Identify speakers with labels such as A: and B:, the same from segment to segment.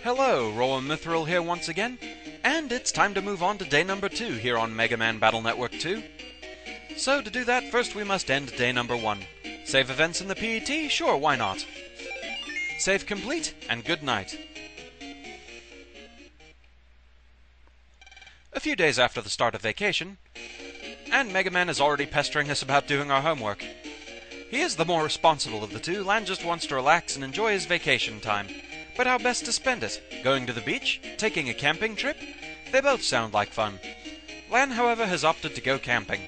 A: Hello, Rowan Mithril here once again, and it's time to move on to day number 2 here on Megaman Battle Network 2. So to do that, first we must end day number 1. Save events in the PET? Sure, why not? Save complete, and good night. A few days after the start of vacation, and Megaman is already pestering us about doing our homework. He is the more responsible of the two. Lan just wants to relax and enjoy his vacation time. But how best to spend it? Going to the beach? Taking a camping trip? They both sound like fun. Lan, however, has opted to go camping.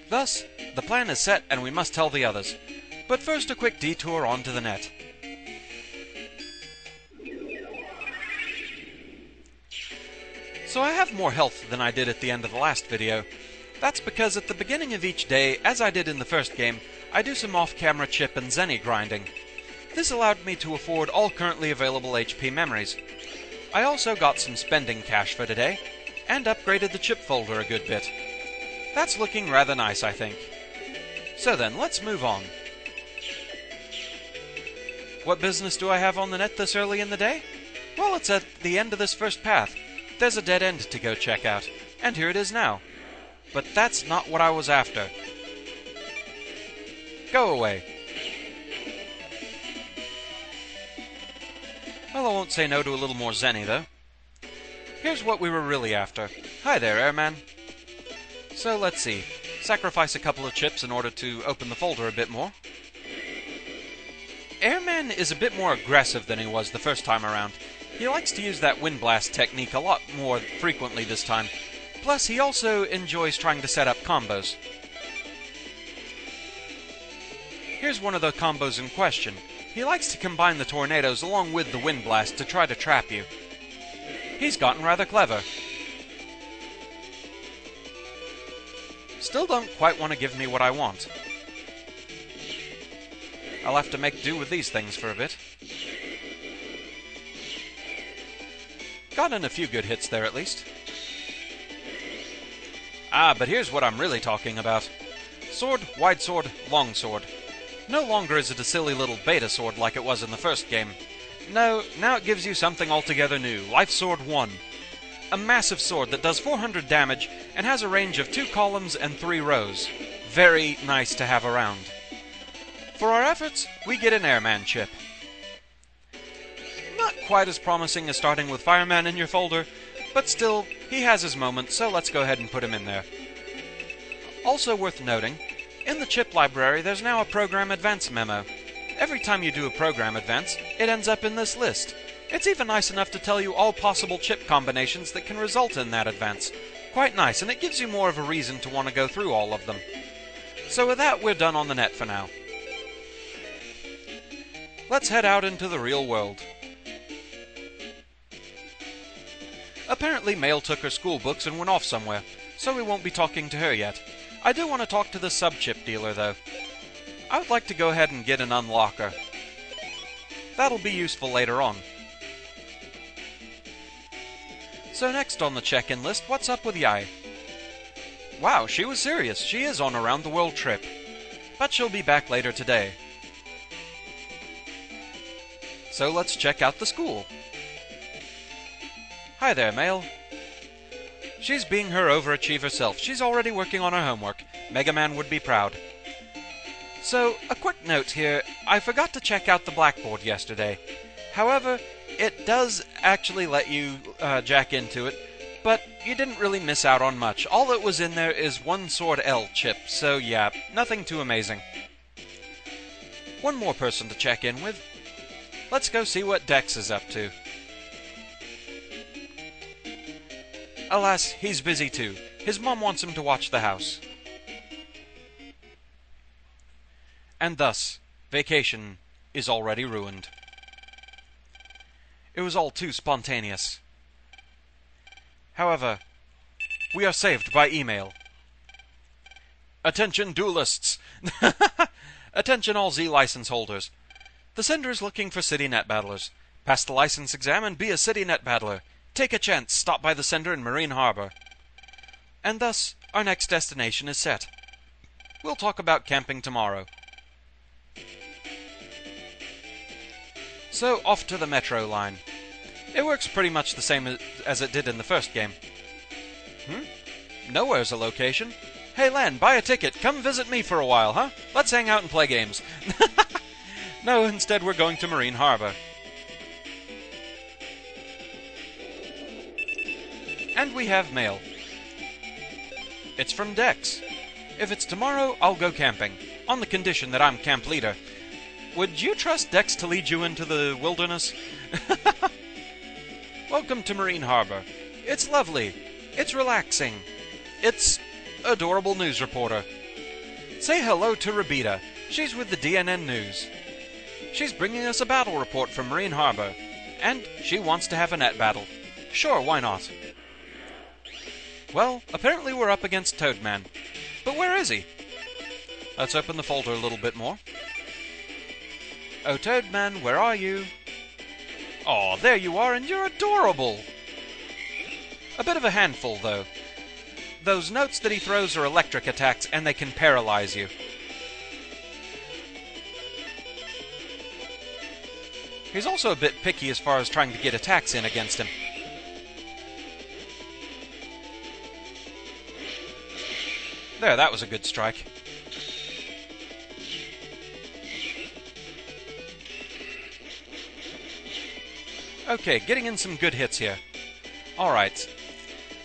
A: Thus, the plan is set and we must tell the others. But first a quick detour onto the net. So I have more health than I did at the end of the last video. That's because at the beginning of each day, as I did in the first game, I do some off-camera chip and zenny grinding. This allowed me to afford all currently available HP memories. I also got some spending cash for today, and upgraded the chip folder a good bit. That's looking rather nice, I think. So then, let's move on. What business do I have on the net this early in the day? Well, it's at the end of this first path. There's a dead end to go check out, and here it is now. But that's not what I was after. Go away. Well, I won't say no to a little more zenny, though. Here's what we were really after. Hi there, Airman. So, let's see. Sacrifice a couple of chips in order to open the folder a bit more. Airman is a bit more aggressive than he was the first time around. He likes to use that wind blast technique a lot more frequently this time. Plus, he also enjoys trying to set up combos. Here's one of the combos in question. He likes to combine the tornadoes along with the wind blast to try to trap you. He's gotten rather clever. Still don't quite want to give me what I want. I'll have to make do with these things for a bit. Got in a few good hits there at least. Ah, but here's what I'm really talking about. Sword, wide sword, long sword. No longer is it a silly little beta sword like it was in the first game. No, now it gives you something altogether new. Life Sword 1. A massive sword that does 400 damage and has a range of 2 columns and 3 rows. Very nice to have around. For our efforts, we get an Airman chip. Not quite as promising as starting with Fireman in your folder, but still, he has his moment, so let's go ahead and put him in there. Also worth noting, in the chip library there's now a program advance memo. Every time you do a program advance, it ends up in this list. It's even nice enough to tell you all possible chip combinations that can result in that advance. Quite nice, and it gives you more of a reason to want to go through all of them. So with that, we're done on the net for now. Let's head out into the real world. Apparently Mail took her school books and went off somewhere, so we won't be talking to her yet. I do want to talk to the sub-chip dealer, though. I would like to go ahead and get an unlocker. That'll be useful later on. So next on the check-in list, what's up with Yai? Wow, she was serious. She is on a round-the-world trip. But she'll be back later today. So let's check out the school. Hi there, Mail. She's being her overachiever self. She's already working on her homework. Megaman would be proud. So, a quick note here. I forgot to check out the blackboard yesterday. However, it does actually let you jack into it, but you didn't really miss out on much. All that was in there is one Sword L chip, so yeah, nothing too amazing. One more person to check in with. Let's go see what Dex is up to. Alas, he's busy too. His mom wants him to watch the house. And thus, vacation is already ruined. It was all too spontaneous. However, we are saved by email. Attention duelists! Attention all Z license holders. The sender is looking for city net battlers. Pass the license exam and be a city net battler. Take a chance, stop by the sender in Marine Harbor. And thus, our next destination is set. We'll talk about camping tomorrow. So, off to the metro line. It works pretty much the same as it did in the first game. Nowhere's a location. Hey Len, buy a ticket. Come visit me for a while, huh? Let's hang out and play games. No, instead we're going to Marine Harbor. And we have mail. It's from Dex. If it's tomorrow, I'll go camping, on the condition that I'm camp leader. Would you trust Dex to lead you into the wilderness? Welcome to Marine Harbor. It's lovely. It's relaxing. It's adorable news reporter. Say hello to Rabita. She's with the DNN News. She's bringing us a battle report from Marine Harbor. And she wants to have a net battle. Sure, why not? Well, apparently we're up against Toadman. But where is he? Let's open the folder a little bit more. Oh, Toadman, where are you? Aw, there you are, and you're adorable! A bit of a handful, though. Those notes that he throws are electric attacks, and they can paralyze you. He's also a bit picky as far as trying to get attacks in against him. There, that was a good strike. Okay, getting in some good hits here. Alright.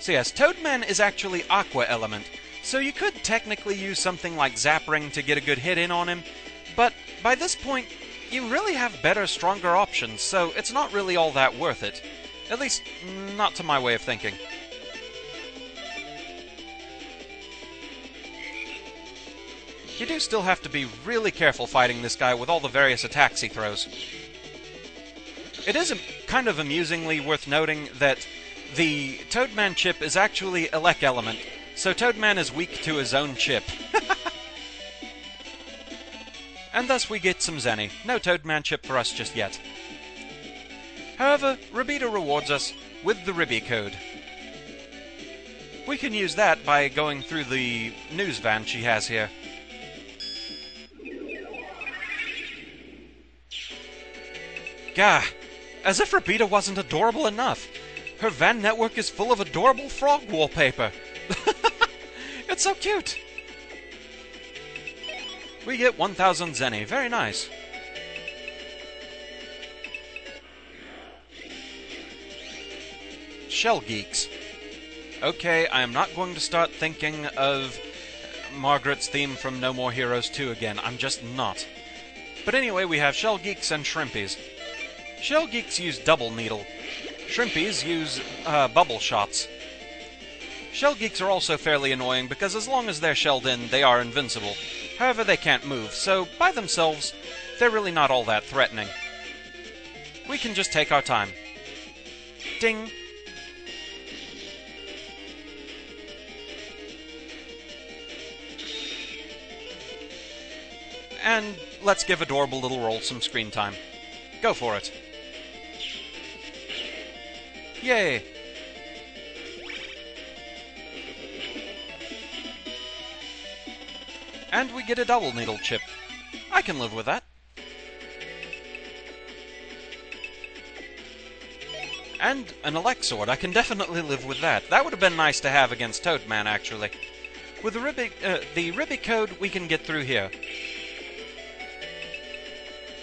A: So yes, Toadman is actually Aqua Element, so you could technically use something like Zap Ring to get a good hit in on him, but by this point, you really have better, stronger options, so it's not really all that worth it. At least, not to my way of thinking. You do still have to be really careful fighting this guy with all the various attacks he throws. It is kind of amusingly worth noting that the Toadman chip is actually Elec Element, so Toadman is weak to his own chip. And thus we get some Zenny. No Toadman chip for us just yet. However, Rabita rewards us with the Ribby code. We can use that by going through the news van she has here. Gah! As if Rabita wasn't adorable enough! Her van network is full of adorable frog wallpaper! It's so cute! We get 1000 Zenny. Very nice. Shell Geeks. Okay, I am not going to start thinking of Margaret's theme from No More Heroes 2 again. I'm just not. But anyway, we have Shell Geeks and Shrimpies. Shell Geeks use Double Needle. Shrimpies use bubble shots. Shell Geeks are also fairly annoying because as long as they're shelled in, they are invincible. However, they can't move, so by themselves, they're really not all that threatening. We can just take our time. Ding! And let's give adorable little Roll some screen time. Go for it. Yay! And we get a Double Needle chip. I can live with that. And an Elec Sword. I can definitely live with that. That would have been nice to have against Toadman, actually. With the Ribby code, we can get through here.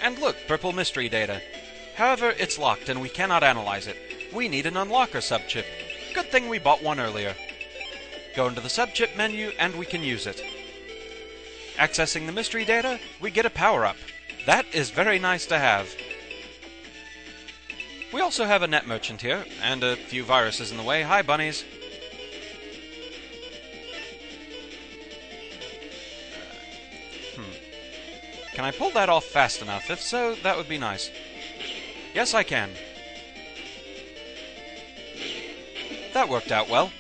A: And look, purple mystery data. However, it's locked and we cannot analyze it. We need an unlocker subchip. Good thing we bought one earlier. Go into the subchip menu and we can use it. Accessing the mystery data, we get a power-up. That is very nice to have. We also have a net merchant here, and a few viruses in the way. Hi, bunnies. Can I pull that off fast enough? If so, that would be nice. Yes, I can. That worked out well.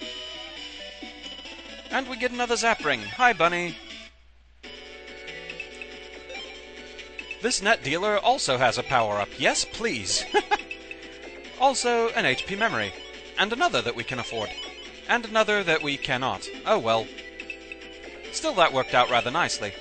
A: And we get another Zap Ring. Hi, bunny. This net dealer also has a power-up. Yes, please. Also, an HP memory. And another that we can afford. And another that we cannot. Oh well. Still, that worked out rather nicely.